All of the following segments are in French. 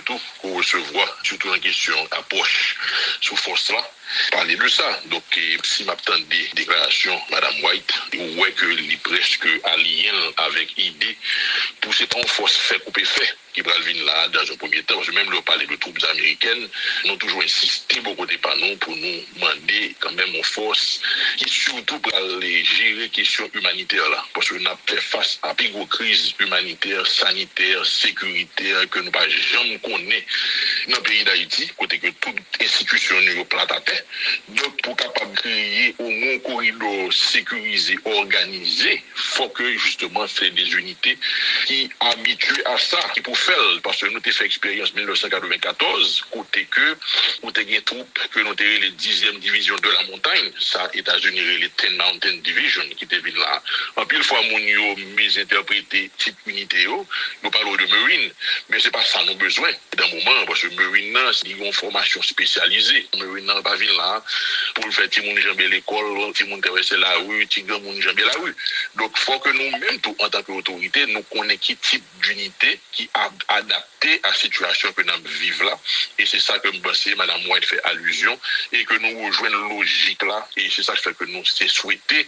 surtout qu'on recevoir, surtout en question approche sous force là, parler de ça. Donc, si m'attend des déclarations, Madame White, ouais que est presque allié avec idée pour cette force fait couper fait qui va venir là dans un premier temps. Je même leur parler de troupes américaines, nous avons toujours insisté beaucoup de panneaux pour nous demander quand même une force qui surtout pour aller gérer les questions humanitaires là. Parce que nous avons fait face à une grosse crise humanitaire, sanitaire, sécuritaire que nous pas jamais connaître dans le pays d'Haïti, côté que toute institution nous plate à terre. Donc pour capable créer au moins un corridor sécurisé, organisé, il faut que justement faire des unités qui habituent à ça, qui pour faire, parce que nous avons fait expérience en 1994, côté que nous avons des troupes que nous avons les 10e division de la montagne, ça États-Unis les 10 Mountain Division qui étaient là. En pile fois, nous misinterprété type unité, nous parlons de Marine, mais c'est pas ça nous besoin d'un moment, parce que Marine, c'est une formation spécialisée. Marine n'a pas vu là pour faire tout le monde jamber l'école, tout le monde traverser la rue, tout le monde jamber la rue. Donc, il faut que nous-mêmes, en tant qu'autorité, nous connaissions quel type d'unité qui a adapté à la situation que nous vivons là. Et c'est ça que je pense que Mme White fait allusion et que nous rejoignons logique là. Et c'est ça qui fait que nous c'est souhaité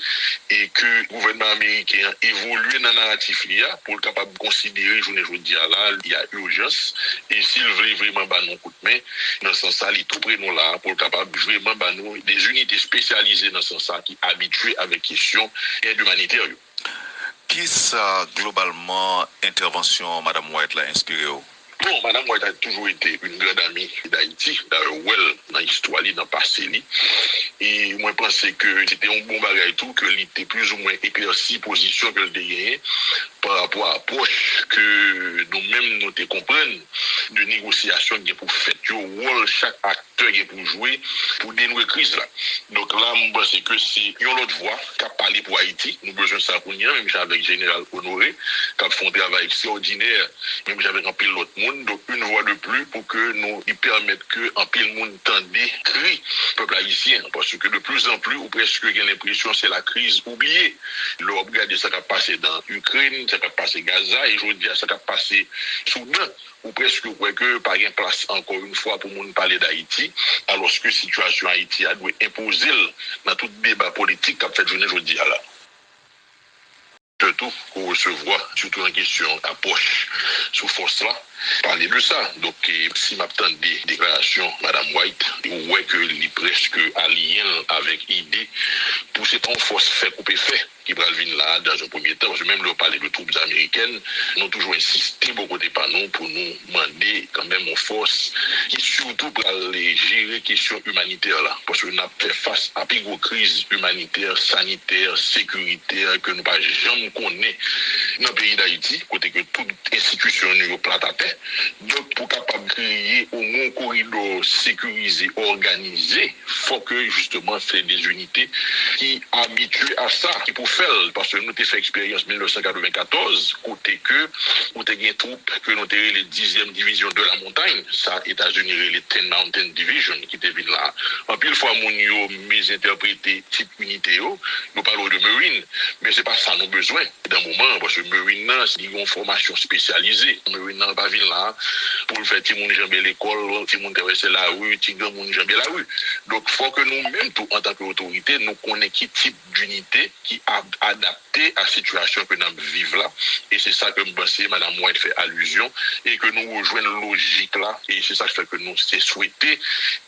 et que le gouvernement américain évolue dans le narratif là pour être capable de considérer, je vous dis là, il y a urgence. Et s'il veut vraiment nous coup de main, dans ce sens-là, il tout près nous là pour être capable de vraiment nous des unités spécialisées dans ce sens-là qui habituées avec question aide humanitaire. Qui ça, globalement, intervention Mme White l'a inspiré? Bon, Mme White a toujours été une grande amie d'Haïti, d'ailleurs, dans l'histoire, dans le passé. Et moi, je pensais que c'était un bon bagage tout, que était plus ou moins éclairci position que le gagné par rapport à l'approche que nous-mêmes nous comprenons de négociation qui est pour faire du rôle chaque acteur qui est pour jouer pour dénouer la crise là. Donc là, je pense que c'est une autre voie qui a parlé pour Haïti. Nous avons besoin de ça pour nous, même avec le général Honoré, qui a fait un travail extraordinaire, même avec un pile l'autre monde. Donc une voie de plus pour que nous y permettent que un pile monde tende cri peuple haïtien. Parce que de plus en plus, ou presque j'ai l'impression c'est la crise oubliée. Le regardez ça qui a passé dans l'Ukraine, ça qui a passé Gaza, et je dis ça qui a passé Soudan, ou presque que pas de place encore une fois pour nous parler d'Haïti, alors que la situation Haïti a dû imposer dans tout débat politique qu'a fait journée aujourd'hui là. Surtout qu'on recevoir, surtout en question approche sous force là, parler de ça. Donc, si m'attend des déclarations, Mme White, ouais que est presque allié avec idée pour cette force fait couper fait qui va venir là dans un premier temps. Je même leur parler de troupes américaines, nous avons toujours insisté beaucoup de panneaux pour nous demander quand même une force qui surtout pour aller gérer les questions humanitaires là. Parce que nous avons fait face à une grosse crise humanitaire, sanitaire, sécuritaire que nous pas jamais connaître dans le pays d'Haïti, côté que toute institution nous plate à terre. Donc, pour capable de créer au moins un corridor sécurisé, organisé, il faut que justement faire des unités qui habituent à ça, qui pour faire, parce que nous avons fait expérience en 1994, côté que nous avons des troupes que nous avons les 10e division de la montagne, ça États-Unis les 10 Mountain Division qui étaient là. En pile fois, nous avons misinterprété type unité, nous parlons de Marine, mais c'est pas ça nous besoin d'un moment, parce que Marine, c'est une formation spécialisée. Marine n'a pas vu là pour faire tout le monde jamber l'école, tout le monde traverser la rue, tout le monde jamber la rue. Donc, il faut que nous-mêmes, en tant qu'autorité, nous connaissions quel type d'unité qui a adapté à la situation que nous vivons là. Et c'est ça que je pense que Mme White fait allusion et que nous rejoignons logique là. Et c'est ça qui fait que nous c'est souhaité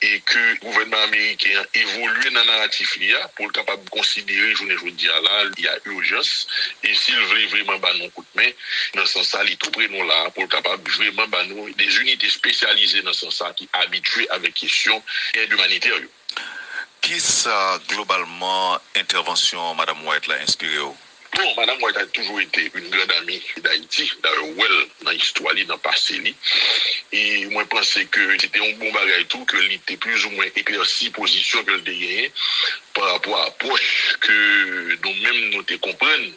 et que le gouvernement américain évolue dans le narratif là pour être capable de considérer, je vous dis là, il y a urgence. Et s'il veut vraiment nous coup de main, dans ce sens-là, il tout près nous là pour être capable de vraiment nous des unités spécialisées dans ce sens-là qui habituées avec question aide humanitaire. Qui ça, globalement, intervention Mme White l'a inspiré? Bon, Mme White a toujours été une grande amie d'Haïti, d'ailleurs, dans l'histoire, dans le passé. Et moi, je pensais que c'était un bon bagage tout, que était plus ou moins éclairci position que le gagné par rapport à l'approche que nous-mêmes nous comprenons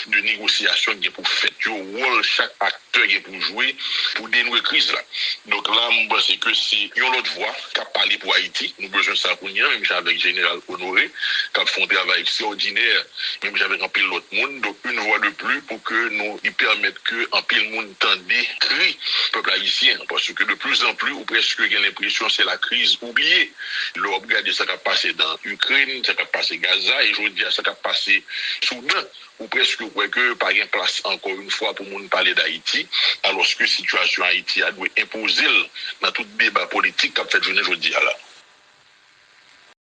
de négociation qui est pour faire du rôle chaque acteur qui est pour jouer pour dénouer la crise là. Donc là, je pense que c'est une autre voix qui a parlé pour Haïti. Nous avons besoin de ça pour nous, même avec le général Honoré, qui a fait un travail extraordinaire, même avec un pile l'autre monde. Donc une voix de plus pour que nous y permettent que un pile monde tende cri peuple haïtien. Parce que de plus en plus, ou presque j'ai l'impression c'est la crise oubliée. Le regardez ça qui a passé dans l'Ukraine, ça qui a passé Gaza, et je dis ça qui a passé Soudan. Ou presque que pas une place encore une fois pour nous parler d'Haïti, alors que la situation Haïti a dû imposer dans tout débat politique qu'a fait journée aujourd'hui là.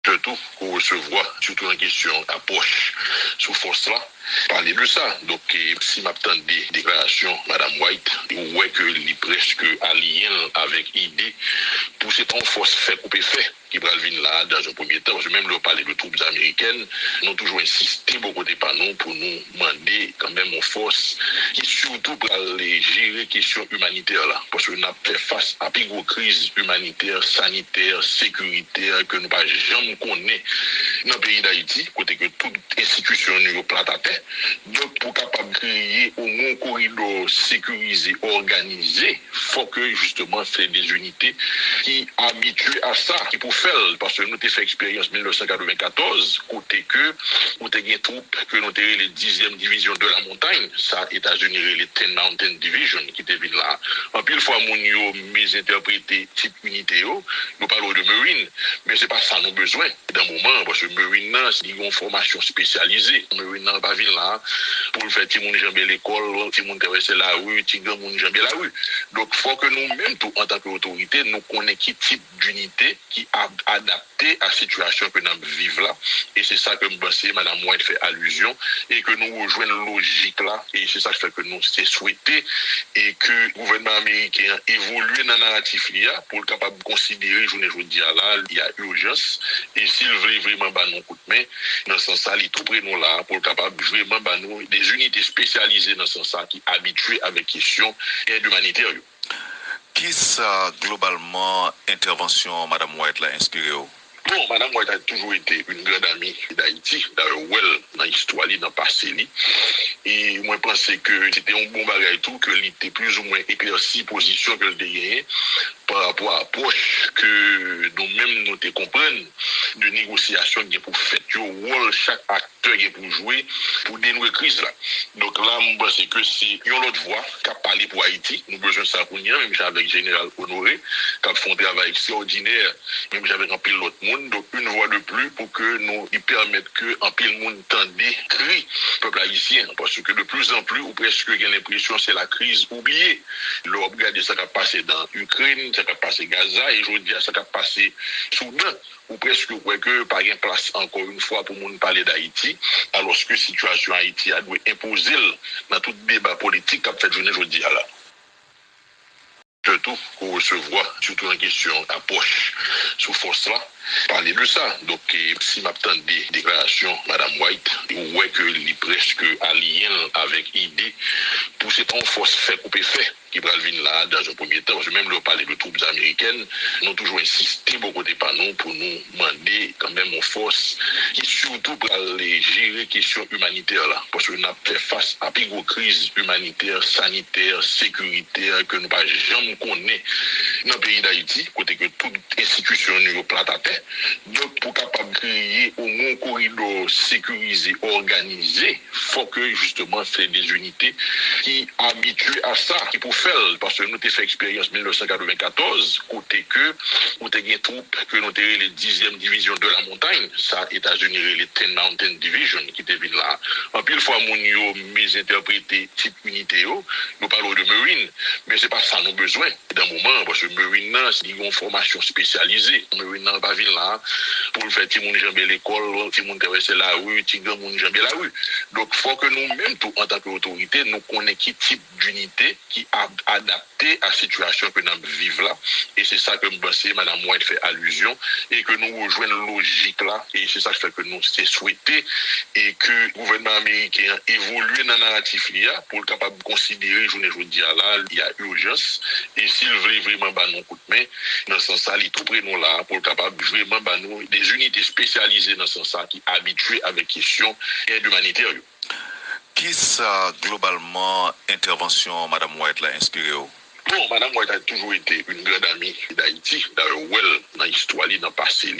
Surtout qu'on recevoir, surtout en question approche sous force là, parler de ça. Donc, si m'attend des déclarations, Madame White, ou ouais que est presque allié avec idée pour cette force fait couper fait qui va venir là dans un premier temps, parce que même le parler de troupes américaines, nous avons toujours insisté beaucoup de panneaux pour nous demander quand même une force qui surtout pour aller gérer les questions humanitaires là, parce que nous avons fait face à une grosse crise humanitaire, sanitaire, sécuritaire que nous pas jamais connaître dans le pays d'Haïti, côté que toute institution nous plate à terre. Donc pour capable créer au moins corridor sécurisé, organisé, faut que justement faire des unités qui habituées à ça, qui pour faire, parce que nous avons fait expérience 1994, côté que nous avons des troupes que nous avons les 10e division de la montagne, ça États-Unis les 10 Mountain Division qui étaient là. En pile fois mon yo misinterprété type unité nous parlons de Marine, mais c'est pas ça nous besoin d'un moment parce que Marine c'est une formation spécialisée. Marine n'a pas là pour faire ti moun jambe l'école, ti moun traverser la rue, ti grand moun jambe la rue. Donc faut que nous même tout en tant qu'autorité nous connaissons qui type d'unité qui a adapté à la situation que nous vivons là et c'est ça que me pense madame White fait allusion et que nous rejoignons logique là et c'est ça qui fait que nous c'est souhaité et que le gouvernement américain évolue dans le narratif pour être capable de considérer journée aujourd'hui là il y a urgence et s'il veut vraiment bah nous coup de main dans ce sens il tout près nous là pour être capable vraiment bah nous des unités spécialisées dans ce sens qui habituées avec question aide humanitaire. Qui ça globalement intervention Madame White l'a inspiré? Bon, Madame White a toujours été une grande amie d'Haïti, d'ailleurs, dans l'histoire, dans le passé. Et moi, je pensais que c'était un bon bagage tout, que était plus ou moins éclairci position que le gagné par rapport à l'approche que nous-mêmes nous te comprenons de négociation qui est pour faire du rôle chaque acteur qui est pour jouer pour dénouer la crise là. Donc là, je pense que c'est une autre voix qui a parlé pour Haïti. Nous avons besoin de ça pour nous, même avec le général Honoré, qui a fait un travail extraordinaire, même avec un pile l'autre monde. Donc une voix de plus pour que nous y permettent que un pile monde tende cri peuple haïtien. Parce que de plus en plus, ou presque j'ai l'impression c'est la crise oubliée. Le regardez ça qui a passé dans l'Ukraine, ça qui a passé Gaza, et je dis ça qui a passé Soudan. Ou presque que pas une place encore une fois pour nous parler d'Haïti, alors que la situation Haïti a dû imposer dans tout débat politique qu'a fait journée aujourd'hui là. Surtout qu'on recevoir, surtout en question approche sous force là, parler de ça. Donc, si m'attend des déclarations, Madame White, ou ouais que est presque allié avec idée pour cette force fait couper fait qui va venir là dans un premier temps, parce que même le parler de troupes américaines, nous avons toujours insisté beaucoup de panneaux pour nous demander quand même une force qui surtout pour aller gérer les questions humanitaires là, parce que nous avons fait face à une grosse crise humanitaire, sanitaire, sécuritaire que nous pas jamais connaître dans le pays d'Haïti, côté que toute institution nous plate à terre. Donc pour capable créer au moins un corridor sécurisé, organisé, faut que justement faire des unités qui habituées à ça, qui pour faire, parce que nous avons fait expérience 1994, côté que nous avons des troupes que nous avons les 10e division de la montagne, ça États-Unis les 10 Mountain Division qui étaient là. En pile fois mon yo misinterprété type unité nous parlons de Marine, mais c'est pas ça nous besoin d'un moment parce que Marine c'est une formation spécialisée. Marine n'a pas vu là pour faire ti moun jambe l'école, ti moun traverser la rue, ti grand moun jambe la rue. Donc faut que nous même tout en tant qu'autorité nous connaissons qui type d'unité qui a adapté à la situation que nous vivons là et c'est ça que me pense madame White fait allusion et que nous rejoignons logique là et c'est ça qui fait que nous c'est souhaité et que le gouvernement américain évolue dans le narratif pour être capable de considérer journée aujourd'hui là il y a urgence et s'il veut vraiment bah nous coup de main dans ce sens il tout près nous là pour être capable vraiment bah nous des unités spécialisées dans ce sens qui habituées avec question aide humanitaire. Qui ça globalement intervention Madame White l'a inspiré? Bon, Madame White a toujours été une grande amie d'Haïti, d'ailleurs, dans l'histoire, dans le passé.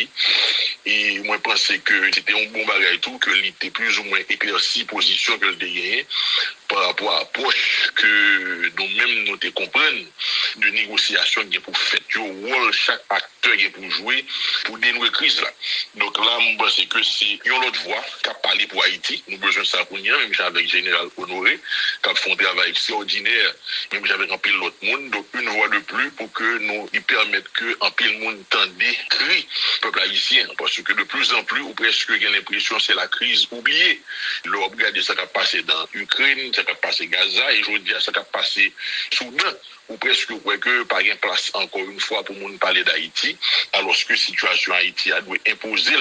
Et moi, je pensais que c'était un bon bagage tout, que était plus ou moins éclairci position que le gagné par rapport à l'approche que nous-mêmes nous comprenons de négociation qui est pour faire, rôle chaque acteur qui est pour jouer pour dénouer la crise là. Donc là, je pense que c'est une autre voie qui a parlé pour Haïti. Nous avons besoin de ça pour nous, même avec le général Honoré, qui a fait un travail extraordinaire, même avec un pile l'autre monde. Donc une voie de plus pour que nous y permettent que un pile monde tende cri peuple haïtien. Parce que de plus en plus, ou presque j'ai l'impression c'est la crise oubliée. Le regardez ça qui a passé dans l'Ukraine, ça qui a passé Gaza, et je dis ça qui a passé Soudan, ou presque que pas de place encore une fois pour nous parler d'Haïti, alors que la situation Haïti a dû imposer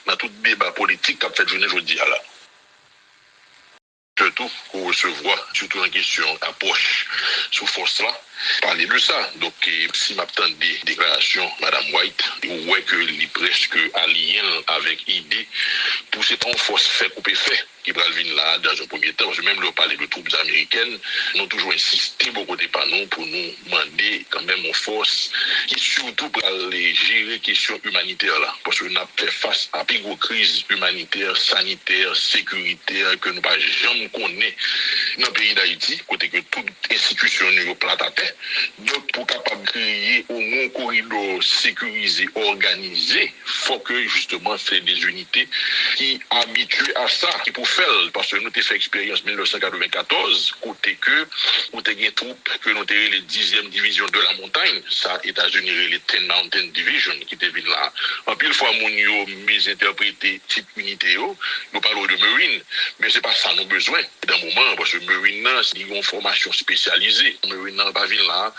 dans tout débat politique qu'a fait journée aujourd'hui là. Surtout qu'on recevoir, surtout en question approche sous force là, parler de ça. Donc, si m'attend des déclarations, Madame White, ouais que les presque alliés avec idée pour cette force fait couper fait qui va venir là dans un premier temps. Je même leur parler de troupes américaines, nous toujours insisté beaucoup de panneaux pour nous demander quand même une force qui surtout pour aller gérer question humanitaire là, parce que nous avons fait face à une crise humanitaire, sanitaire, sécuritaire que nous pas jamais connaît dans le pays d'Haïti, côté que toute institution nous plate à terre. Donc pour capable créer au moins un corridor sécurisé, organisé, il faut que justement faire des unités qui habituent à ça, qui pour faire, parce que nous avons fait expérience en 1994, côté que nous avons des troupes que nous avons les 10e division de la montagne, ça États-Unis les 10 Mountain Division qui étaient là. En pile fois, nous avons misinterprété type unité, nous parlons de Marine, mais c'est pas ça nous besoin d'un moment, parce que Marine, c'est une formation spécialisée. Marine n'a pas vu là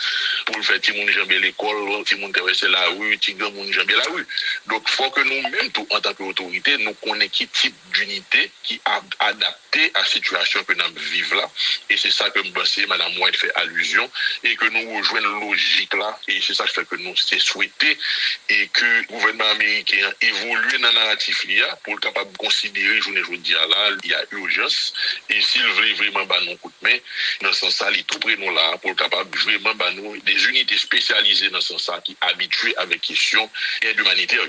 pour le faire tout le monde jambe l'école, tout le monde traverser la rue, tout le monde jambe la rue. Donc, il faut que nous-mêmes, en tant qu'autorité, nous connaissions quel type d'unité qui est adapté à la situation que nous vivons là. Et c'est ça que je pense que Mme White fait allusion et que nous rejoignons la logique là. Et c'est ça qui fait que nous c'est souhaité et que le gouvernement américain évolue dans le narratif là pour être capable de considérer, je vous dis là, il y a urgence. Et s'il veut vraiment nous coup de main, dans ce sens, il est tout près nous là pour être capable vraiment nous des unités spécialisées dans ce sens qui habituées avec question aide humanitaire.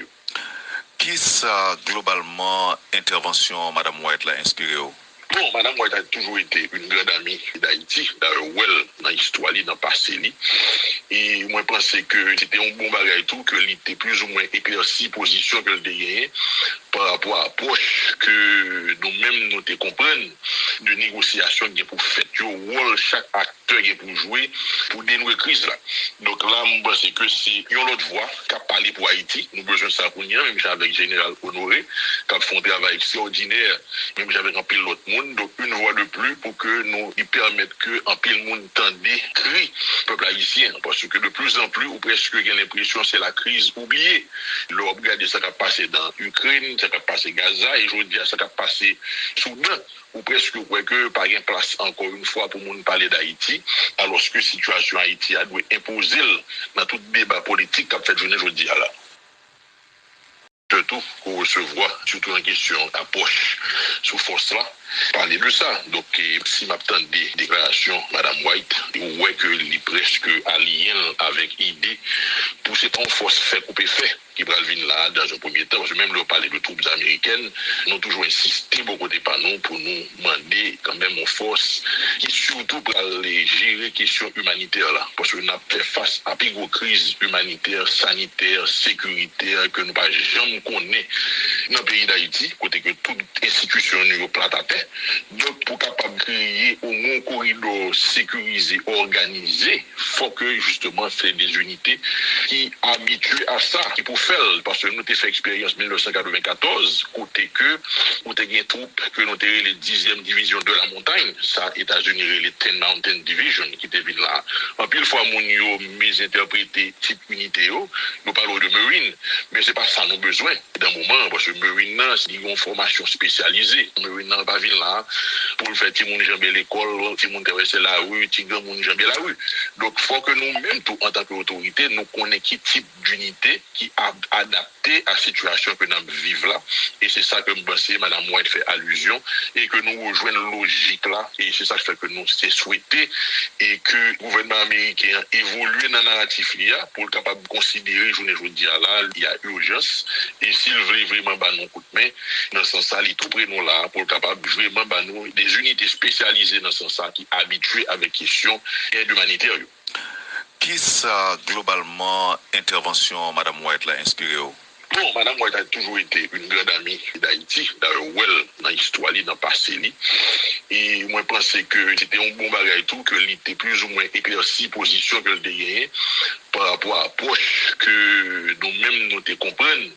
Qui ça globalement intervention Madame White l'a inspiré? Bon, Madame White a toujours été une grande amie d'Haïti, d'ailleurs, dans l'histoire, dans le passé. Et moi, je pensais que c'était un bon bagage tout, que était plus ou moins éclairci position que le gagné par rapport à l'approche que nous-mêmes nous comprenons de négociation qui est pour faire, rôle chaque acteur qui est pour jouer pour dénouer la crise là. Donc là, je pense que c'est une autre voie qui a parlé pour Haïti. Nous avons besoin de ça pour nous, même avec le général Honoré, qui a fait un travail extraordinaire, même avec un pile l'autre monde. Donc une voie de plus pour que nous y permettent que un pile monde tende cri peuple haïtien, parce que de plus en plus ou presque j'ai l'impression c'est la crise oubliée. Le regardez ça qui a passé dans l'Ukraine, ça qui a passé Gaza, et je dis ça qui a passé Soudan, ou presque que pas de place encore une fois pour nous parler d'Haïti, alors que la situation Haïti a dû imposer dans tout débat politique qu'a fait journée aujourd'hui là. Surtout qu'on recevoir, surtout en question approche sous force là, parler de ça. Donc, si m'attend des déclarations, Madame White, ouais que les presque alliés avec idée pour cette force fait couper fait qui va venir là dans un premier temps. Je même leur parler de troupes américaines, nous avons toujours insisté beaucoup de panneaux pour nous demander quand même une force qui surtout pour aller gérer question humanitaire là, parce que nous avons fait face à une crise humanitaire, sanitaire, sécuritaire que nous pas jamais connaît dans le pays d'Haïti, côté que toute institution nous plate à terre. Donc pour capable créer au moins un corridor sécurisé, organisé, il faut que justement faire des unités qui habituées à ça, qui pour faire, parce que nous avons fait expérience en 1994, côté que nous avons des troupes que nous avons les 10e division de la montagne, ça États-Unis les 10 Mountain Division qui étaient là. En pile fois, nous avons misinterprété type unité, nous parlons de Marine, mais c'est pas ça nous besoin d'un moment, parce que Marine, c'est une formation spécialisée. Marine n'a pas vu là pour le faire tout le monde jambe l'école, tout le monde traverser la rue, tout le monde jambe la rue. Donc, il faut que nous-mêmes, en tant qu'autorité, nous connaissions connaît qui type d'unité qui a adapté à la situation que nous vivons là. Et c'est ça que je pense, Mme White fait allusion, et que nous rejoignons logique là. Et c'est ça qui fait que nous c'est souhaité et que le gouvernement américain évolue dans le narratif là pour être capable de considérer, je vous dis là, il y a urgence. Et s'il veut vraiment nous coup de main, dans ce sens, il est tout près nous là pour être capable vraiment nous des unités spécialisées dans ce sens qui habituées avec question aide humanitaire. Qui ça, globalement, intervention Mme White l'a inspiré? Bon, Mme White a toujours été une grande amie d'Haïti, d'ailleurs, dans l'histoire, dans le passé. Et moi, je pensais que c'était un bon bagage tout, que était plus ou moins éclairci position que le gagné par rapport à l'approche que nous-mêmes nous te comprenons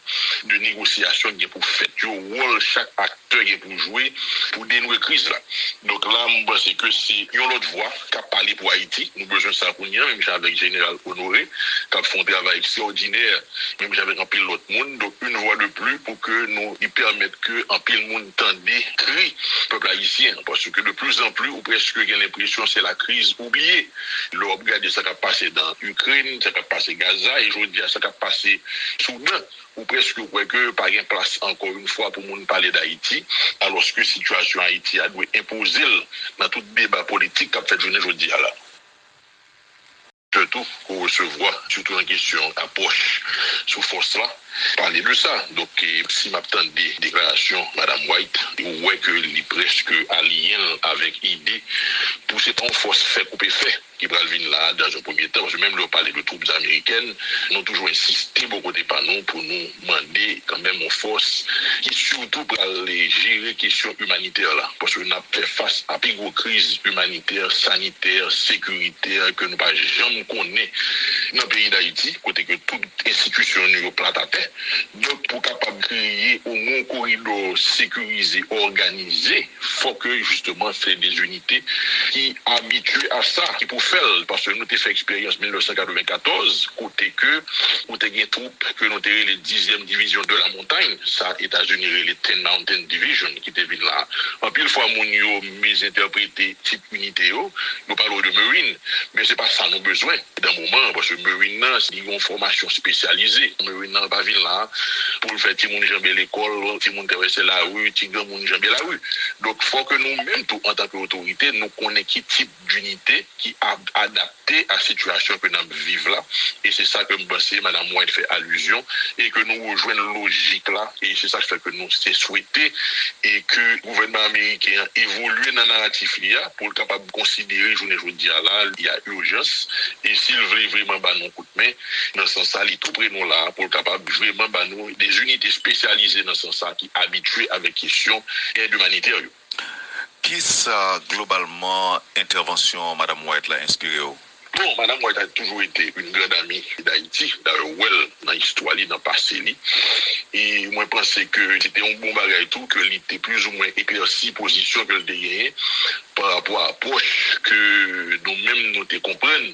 de négociation qui est pour faire le rôle chaque acteur qui est pour jouer pour dénouer la crise là. Donc là, je pense que c'est une autre voie qui a parlé pour Haïti. Nous avons besoin de ça pour nous, même avec le général Honoré, qui a fait un travail extraordinaire, même avec un pilote monde. Donc une voie de plus pour que nous y permettre que un pile monde tende cri peuple haïtien, parce que de plus en plus ou presque j'ai l'impression c'est la crise oubliée. Le regardez ça qui a passé dans l'Ukraine, ça qui a passé Gaza, et je dis ça qui a passé Soudan, ou presque que pas une place encore une fois pour nous parler d'Haïti, alors que la situation Haïti a dû imposer dans tout débat politique qu'a fait journée aujourd'hui là. Surtout qu'on recevoir, surtout en question approche sous force là, parler de ça. Donc, si m'attend des déclarations, Mme White, ouais que les presque alliés avec idée pour cette force fait couper fait qui va venir là dans un premier temps. Je même leur parler de troupes américaines, nous avons toujours insisté beaucoup de panneaux pour nous demander quand même une force qui surtout pour aller gérer les questions humanitaires là. Parce que nous avons fait face à une crise humanitaire, sanitaire, sécuritaire que nous n'avons jamais connaît dans le pays d'Haïti, côté que toute institution nous plate à terre. Donc, pour capable créer au moins un corridor sécurisé, organisé, il faut que justement faire des unités qui habituent à ça, qui pour faire, parce que nous avons fait expérience en 1994, côté que nous avons des troupes que nous avons les 10e division de la montagne, ça, États-Unis, les 10 Mountain Division qui étaient venus là. En pile fois, nous misinterprété type unité, nous parlons de Marine, mais c'est pas ça nous besoin d'un moment, parce que Marine, c'est une formation spécialisée. Marine n'a pas vu là pour faire tout le monde jamber l'école, tout le monde traverser la rue, tout le monde jamber la rue. Donc, il faut que nous-mêmes, en tant qu'autorité, nous connaissions quel type d'unité qui a adapté à la situation que nous vivons là. Et c'est ça que je pense, Mme White fait allusion, et que nous rejoignons logique là. Et c'est ça qui fait que nous c'est souhaité, et que le gouvernement américain évolue dans le narratif là pour être capable de considérer, je vous dis là, il y a urgence. Et s'il veut vraiment nous coup de main, dans ce sens, il est tout près nous là pour être capable de vraiment nous des unités spécialisées dans ce sens qui habituées avec question aide humanitaire. Qui ça, globalement, intervention Mme White l'a inspiré? Bon, Mme White a toujours été une grande amie d'Haïti, d'ailleurs, dans l'histoire, dans le passé. Et moi, je pensais que c'était un bon bagage tout, que était plus ou moins éclairci position que le gagné par rapport à l'approche que nous-mêmes nous te comprenons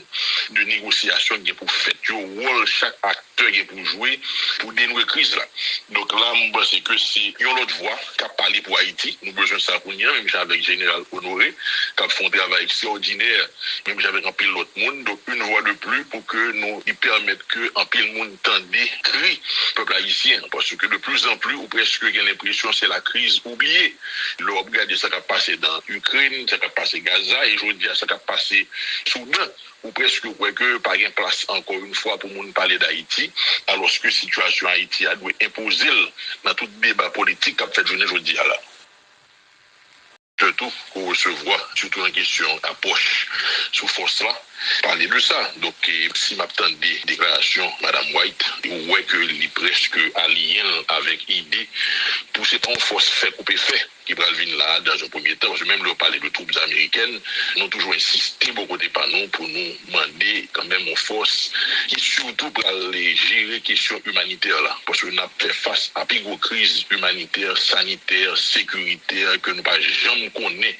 de négociation qui est pour faire le rôle chaque acteur qui est pour jouer pour dénouer la crise là. Donc là, je pense que c'est une autre voie qui a parlé pour Haïti. Nous avons besoin de ça pour nous, même avec le général Honoré, qui a fait un travail extraordinaire, même avec un pilote monde. Donc une voie de plus pour que nous y permettre que un pile monde tende cri peuple haïtien, parce que de plus en plus ou presque j'ai l'impression c'est la crise oubliée. Le regardez ça qui a passé dans l'Ukraine, ça qui a passé Gaza, et je dis ça qui a passé Soudan, ou presque que pas une place encore une fois pour nous parler d'Haïti, alors que la situation Haïti a dû imposer dans tout débat politique qu'a fait journée aujourd'hui là. Surtout qu'on recevoir, surtout en question approche sous force là, parler de ça. Donc, si m'attend des déclarations, Mme White, ouais que les presque alliés avec idée pour cette force fait couper fait qui va venir là dans un premier temps. Je même leur parler de troupes américaines, nous avons toujours insisté beaucoup de panneaux pour nous demander quand même une force qui surtout pour aller gérer les questions humanitaires là, parce que nous avons fait face à une crise humanitaire, sanitaire, sécuritaire que nous n'avons jamais connaît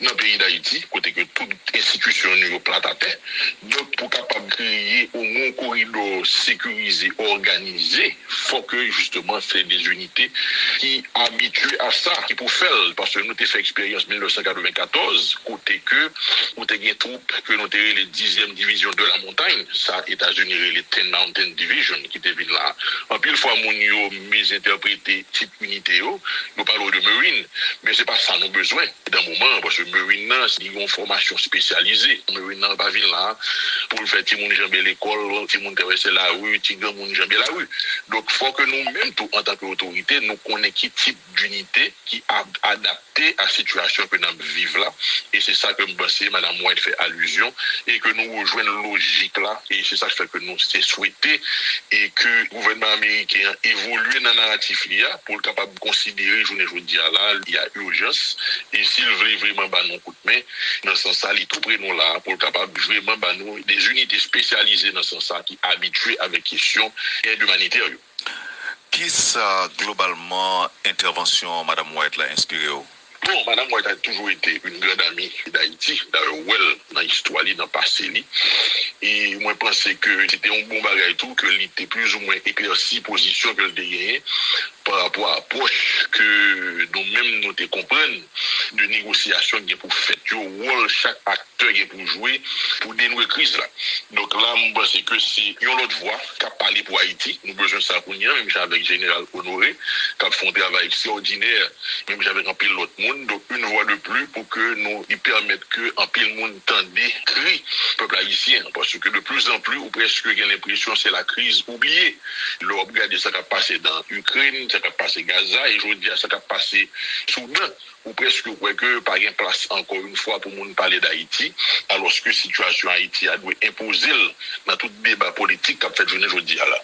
dans le pays d'Haïti, côté que toute institution est plate à terre. Donc, pour capable créer au moins un corridor sécurisé, organisé, il faut que justement faire des unités qui habituent à ça, qui pour faire, parce que nous avons fait expérience en 1994, côté que nous avons des troupes que nous avons les 10e division de la montagne, ça, États-Unis, les 10 Mountain Division, qui étaient là. En pile fois, nous avons misinterprété type unité, nous parlons de Marine, mais c'est pas ça nous besoin d'un moment, parce que Marine, c'est une formation spécialisée. Marine n'a pas vu là, pour le faire, tout le monde jambe l'école, tout le monde traverse la rue, tout le monde jambe la rue. Donc, il faut que nous-mêmes, en tant qu'autorité, nous connaissions quel type d'unité qui est adapté à la situation que nous vivons là. Et c'est ça que je pense, Mme White fait allusion, et que nous rejoignons logique là. Et c'est ça qui fait que nous c'est souhaité et que le gouvernement américain évolue dans le narratif là pour être capable de considérer, je ne dis là, il y a urgence. Et s'il veut vraiment nous coup de main, dans ce sens-là, il tout près nous là pour être capable vraiment nous des unités spécialisées dans ce sens-là qui habituées avec question aide humanitaire. Qui ça globalement intervention Mme White l'a inspiré? Bon, Mme White a toujours été une grande amie d'Haïti, d'ailleurs, dans l'histoire, dans le passé. Et moi, je pensais que c'était un bon bagage tout, que était plus ou moins éclairci position que le gagné par rapport à l'approche que nous-mêmes nous te comprenons de négociation qui est pour faire du rôle chaque acteur qui est pour jouer pour dénouer la crise là. Donc là, je pense que c'est une autre voie qui a parlé pour Haïti. Nous avons besoin de ça pour nous, même avec le général Honoré, qui a fait un travail extraordinaire, même avec un pile l'autre monde. Donc une voie de plus pour que nous y permettent que un pile monde tende cri peuple haïtien. Parce que de plus en plus, ou presque j'ai l'impression que c'est la crise oubliée. Le regardez ça qui a passé dans l'Ukraine, ça qui a passé Gaza, et je veux dire ça qui a passé Soudan, ou presque que pas une place encore une fois pour nous parler d'Haïti, alors que la situation Haïti a dû imposer dans tout débat politique qu'a fait journée aujourd'hui là.